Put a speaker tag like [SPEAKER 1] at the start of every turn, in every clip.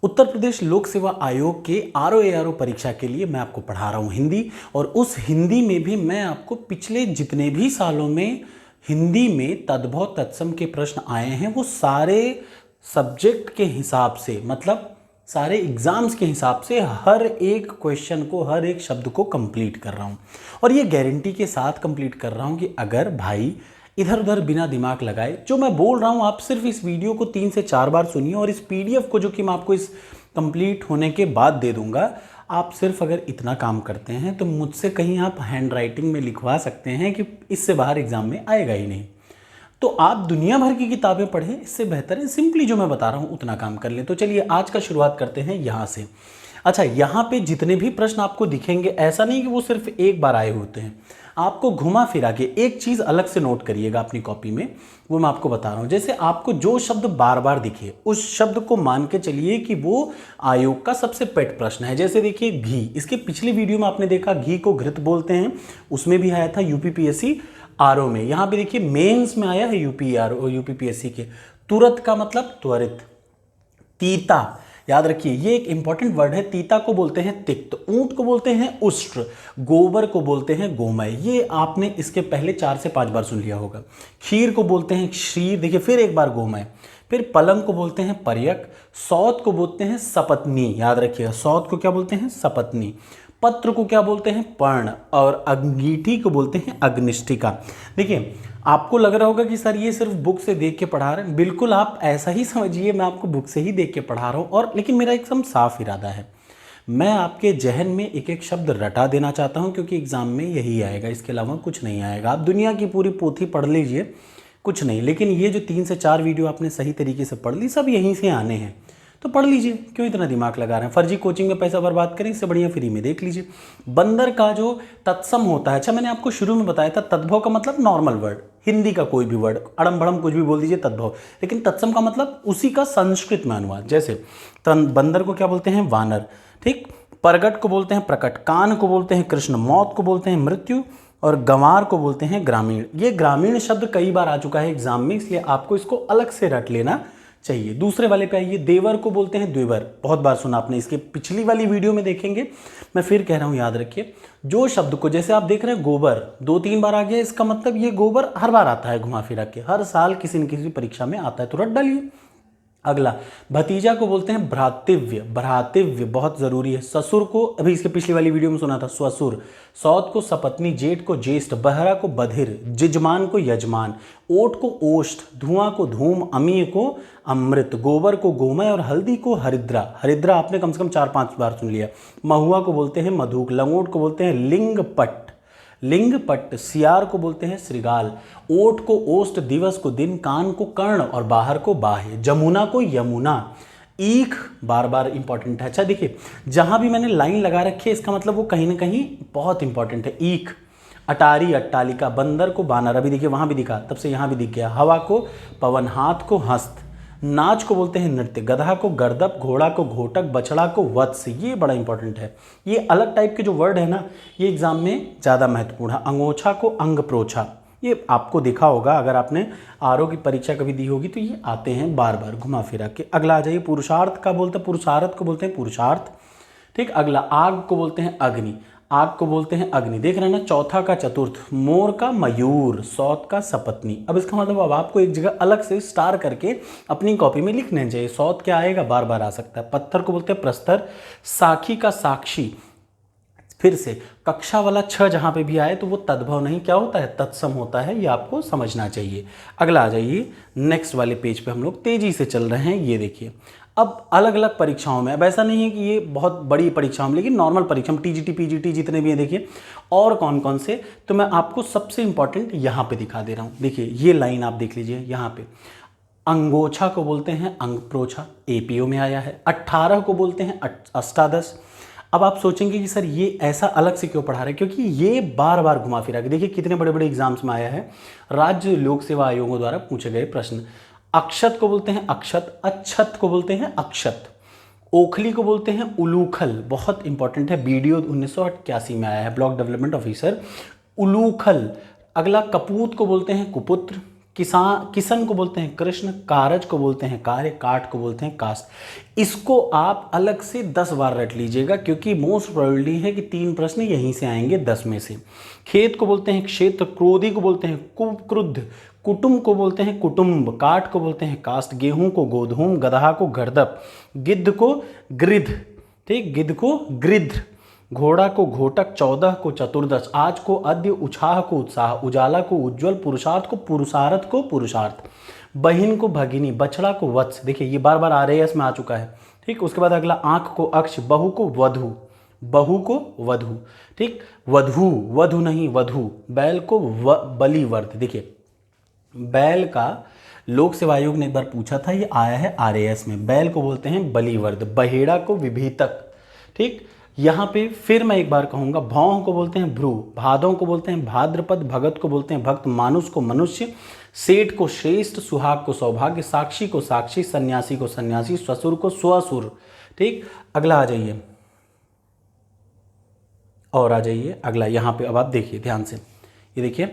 [SPEAKER 1] उत्तर प्रदेश लोक सेवा आयोग के RO परीक्षा के लिए मैं आपको पढ़ा रहा हूँ हिंदी। और उस हिंदी में भी मैं आपको पिछले जितने भी सालों में हिंदी में तद्भव तत्सम के प्रश्न आए हैं वो सारे सब्जेक्ट के हिसाब से, मतलब सारे एग्जाम्स के हिसाब से हर एक क्वेश्चन को, हर एक शब्द को कंप्लीट कर रहा हूँ। और ये गारंटी के साथ कंप्लीट कर रहा हूँ कि अगर भाई इधर उधर बिना दिमाग लगाए जो मैं बोल रहा हूँ, आप सिर्फ इस वीडियो को 3 से 4 बार सुनिए और इस PDF को जो कि मैं आपको इस कंप्लीट होने के बाद दे दूंगा, आप सिर्फ अगर इतना काम करते हैं तो मुझसे कहीं आप हैंड राइटिंग में लिखवा सकते हैं कि इससे बाहर एग्जाम में आएगा ही नहीं। तो आप दुनिया भर की किताबें पढ़ें, इससे बेहतर है सिंपली जो मैं बता रहा हूँ उतना काम कर लें। तो चलिए आज का शुरुआत करते हैं यहाँ से। अच्छा, यहाँ पे जितने भी प्रश्न आपको दिखेंगे ऐसा नहीं कि वो सिर्फ एक बार आए होते हैं, आपको घुमा फिरा के एक चीज़ अलग से नोट करिएगा अपनी कॉपी में, वो मैं आपको बता रहा हूँ। जैसे आपको जो शब्द बार बार दिखे उस शब्द को मान के चलिए कि वो आयोग का सबसे पेट प्रश्न है। जैसे देखिए घी, इसके पिछले वीडियो में आपने देखा घी को घृत बोलते हैं, उसमें भी आया था UPPSC RO में। यहाँ पे देखिए मेंस में आया है UPPSC के। तुरंत का मतलब त्वरित। तीता, याद रखिए ये एक इंपॉर्टेंट वर्ड है। तीता को बोलते हैं तिक्त, ऊंट को बोलते हैं उष्ट्र, गोबर को बोलते हैं गोमय। ये आपने इसके पहले 4 से 5 बार सुन लिया होगा। खीर को बोलते हैं क्षीर, देखिए फिर एक बार गोमय। फिर पलंग को बोलते हैं पर्यक, सौत को बोलते हैं सपत्नी, याद रखिएगा सौत को क्या बोलते हैं सपत्नी। पत्र को क्या बोलते हैं पर्ण, और अंगीठी को बोलते हैं अग्निष्ठिका। देखिए आपको लग रहा होगा कि सर ये सिर्फ बुक से देख के पढ़ा रहे हैं, बिल्कुल आप ऐसा ही समझिए, मैं आपको बुक से ही देख के पढ़ा रहा हूँ। और लेकिन मेरा एकदम साफ इरादा है, मैं आपके जहन में एक एक शब्द रटा देना चाहता हूँ, क्योंकि एग्जाम में यही आएगा, इसके अलावा कुछ नहीं आएगा। आप दुनिया की पूरी पोथी पढ़ लीजिए, कुछ नहीं, लेकिन ये जो 3 से 4 वीडियो आपने सही तरीके से पढ़ ली, सब यहीं से आने हैं, तो पढ़ लीजिए, क्यों इतना दिमाग लगा रहे हैं। फर्जी कोचिंग में पैसा बर्बाद करें, इससे बढ़िया फ्री में देख लीजिए। बंदर का जो तत्सम होता है, अच्छा मैंने आपको शुरू में बताया था तद्भव का मतलब नॉर्मल वर्ड, हिंदी का कोई भी वर्ड अड़म भड़म कुछ भी बोल दीजिए तद्भव, लेकिन तत्सम का मतलब उसी का संस्कृत में अनुवाद। जैसे बंदर को क्या बोलते हैं वानर, ठीक। प्रगट को बोलते हैं प्रकट, कान को बोलते हैं कृष्ण, मौत को बोलते हैं मृत्यु, और गंवार को बोलते हैं ग्रामीण। ये ग्रामीण शब्द कई बार आ चुका है एग्जाम में, इसलिए आपको इसको अलग से रट लेना चाहिए। दूसरे वाले पे आइए, देवर को बोलते हैं द्विवर, बहुत बार सुना आपने, इसके पिछली वाली वीडियो में देखेंगे, मैं फिर कह रहा हूं याद रखिए। जो शब्द को, जैसे आप देख रहे हैं गोबर 2-3 बार आ गया, इसका मतलब ये गोबर हर बार आता है घुमा फिरा के, हर साल किसी न किसी परीक्षा में आता है, तो रट डालिए। अगला, भतीजा को बोलते हैं भ्रातृव्य, भ्रातृव्य बहुत जरूरी है। ससुर को अभी इसके पिछली वाली वीडियो में सुना था स्वसुर, सौत को सपत्नी, जेठ को ज्येष्ठ, बहरा को बधिर, जिजमान को यजमान, ओट को ओष्ठ, धुआं को धूम, अमीय को अमृत, गोबर को गोमय, और हल्दी को हरिद्रा। हरिद्रा आपने कम से कम 4-5 बार सुन लिया। महुआ को बोलते हैं मधुक, लंगोट को बोलते हैं लिंगपट, लिंगपट्ट, सियार को बोलते हैं श्रृगाल, ओट को ओष्ठ, दिवस को दिन, कान को कर्ण, और बाहर को बाह्य, जमुना को यमुना। ईख बार बार इंपॉर्टेंट है। अच्छा देखिए जहां भी मैंने लाइन लगा रखी है इसका मतलब वो कहीं ना कहीं बहुत इंपॉर्टेंट है। ईख, अटारी अट्टालिका, बंदर को बानर, अभी देखिए वहां भी दिखा, तब से यहां भी दिख गया। हवा को पवन, हाथ को हस्त, नाच को बोलते हैं नृत्य, गधा को गर्दभ, घोड़ा को घोटक, बछड़ा को वत्स। ये बड़ा इंपॉर्टेंट है। ये अलग टाइप के जो वर्ड है ना, ये एग्जाम में ज़्यादा महत्वपूर्ण है। अंगोछा को अंग प्रोछा, ये आपको दिखा होगा, अगर आपने RO की परीक्षा कभी दी होगी तो ये आते हैं बार बार घुमा फिरा के। अगला आ जाइए, पुरुषार्थ का बोलते हैं, पुरुषार्थ को बोलते हैं पुरुषार्थ, ठीक। अगला, आग को बोलते हैं अग्नि, आग को बोलते हैं अग्नि, देख रहे हैं ना। चौथा का चतुर्थ, मोर का मयूर, सौत का सपत्नी। अब इसका मतलब अब आपको एक जगह अलग से स्टार करके अपनी कॉपी में लिखने चाहिए। सौत क्या आएगा, बार बार आ सकता है। पत्थर को बोलते हैं प्रस्तर, साखी का साक्षी। फिर से कक्षा वाला 6 जहां पे भी आए तो वो तद्भव नहीं क्या होता है तत्सम होता है, ये आपको समझना चाहिए। अगला आ जाइए, नेक्स्ट वाले पेज पे हम लोग तेजी से चल रहे हैं। ये देखिए अब अलग अलग परीक्षाओं में, अब ऐसा नहीं है कि ये बहुत बड़ी परीक्षाओं में, लेकिन नॉर्मल परीक्षा में TGT PGT जितने भी हैं देखिए और कौन कौन से, तो मैं आपको सबसे इंपॉर्टेंट यहाँ पे दिखा दे रहा हूँ। देखिए ये लाइन आप देख लीजिए यहाँ पे, अंगोछा को बोलते हैं अंगप्रोछा, APO में आया है। 18 को बोलते हैं अष्टादश। अब आप सोचेंगे कि सर ये ऐसा अलग से क्यों पढ़ा रहे हैं, क्योंकि ये बार बार घुमा फिरा के देखिए कितने बड़े बड़े एग्जाम्स में आया है, राज्य लोक सेवा आयोगों द्वारा पूछे गए प्रश्न। अक्षत को बोलते हैं अक्षत, अच्छत को बोलते हैं अक्षत, ओखली को बोलते हैं उलूखल, बहुत इंपॉर्टेंट है, BDO 1981 में आया है, ब्लॉक डेवलपमेंट ऑफिसर, उलूखल। अगला, कपूत को बोलते हैं कुपुत्र, किसन को बोलते हैं कृष्ण, कारज को बोलते हैं कार्य, काट को बोलते हैं कास्ट। इसको आप अलग से 10 बार रट लीजिएगा, क्योंकि मोस्ट प्रोबेबिलिटी है कि 3 प्रश्न यहीं से आएंगे 10 में से। खेत को बोलते हैं क्षेत्र, क्रोधी को बोलते हैं क्रुद्ध, कुटुंब को बोलते हैं कुटुंब, काट को बोलते हैं कास्ट, गेहूं को गोधूम, गदहा को गर्दभ, गिद्ध को गृध्र, ठीक, गिद्ध को गृध्र, घोड़ा को घोटक, 14 को चतुर्दश, आज को अद्य, उत्साह को उत्साह, उजाला को उज्ज्वल, पुरुषार्थ को पुरुषार्थ को पुरुषार्थ, बहिन को भगिनी, बछड़ा को वत्स। देखिए ये बार बार RAS में आ चुका है, ठीक। उसके बाद अगला आंख को अक्ष, बहू को वधु, बहू को वधु, ठीक, वधु, वधु नहीं वधु, बैल को बलिवर्ध। देखिए बैल का लोक सेवा आयोग ने एक बार पूछा था, ये आया है RAS में। बैल को बोलते हैं बलिवर्ध, बहेड़ा को विभीतक, ठीक। यहाँ पे फिर मैं एक बार कहूँगा, भौं को बोलते हैं भ्रू, भादों को बोलते हैं भाद्रपद, भगत को बोलते हैं भक्त, मानुष को मनुष्य, सेठ को श्रेष्ठ, सुहाग को सौभाग्य, साक्षी को साक्षी, सन्यासी को सन्यासी, ससुर को स्वसुर, ठीक। अगला आ जाइए, और आ जाइए अगला, यहाँ पे अब आप देखिए ध्यान से, ये देखिए,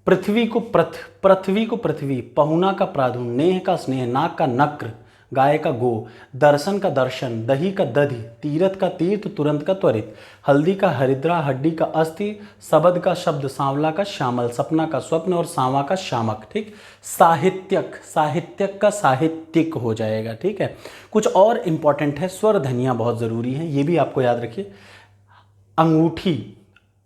[SPEAKER 1] पृथ्वी को पृथ्वी को पृथ्वी, पहुना का प्राधु, नेह का स्नेह, नाक का नक्र, गाय का गो, दर्शन का दर्शन, दही का दधि, तीरथ का तीर्थ, तुरंत का त्वरित, हल्दी का हरिद्रा, हड्डी का अस्थि, शबद का शब्द, सांवला का श्यामल, सपना का स्वप्न और सांवा का शामक, ठीक। साहित्यक, साहित्यक का साहित्यिक हो जाएगा, ठीक है। कुछ और इंपॉर्टेंट है, स्वर ध्वनियाँ बहुत ज़रूरी हैं, ये भी आपको याद रखिए। अंगूठी,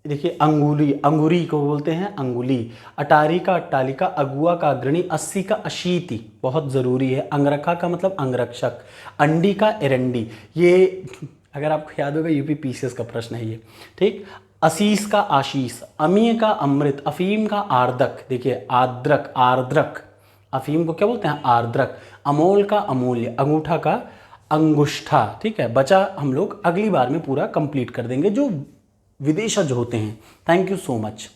[SPEAKER 1] देखिए अंगुली, अंगुरी को बोलते हैं अंगुली, अटारी का अट्टालिका, अगुआ का अग्रणी, 80 का अशीति, बहुत ज़रूरी है। अंगरखा का मतलब अंगरक्षक, अंडी का एरंडी, ये अगर आपको याद होगा UP PCS का प्रश्न है ये, ठीक। असीस का आशीष, अमीय का अमृत, अफीम का आर्दक, देखिए आर्द्रक, आर्द्रक, अफीम को क्या बोलते हैं आर्द्रक, अमोल का अमूल्य, अंगूठा का अंगुष्ठा, ठीक है। बचा हम लोग अगली बार में पूरा कंप्लीट कर देंगे जो विदेशज होते हैं। Thank you so much.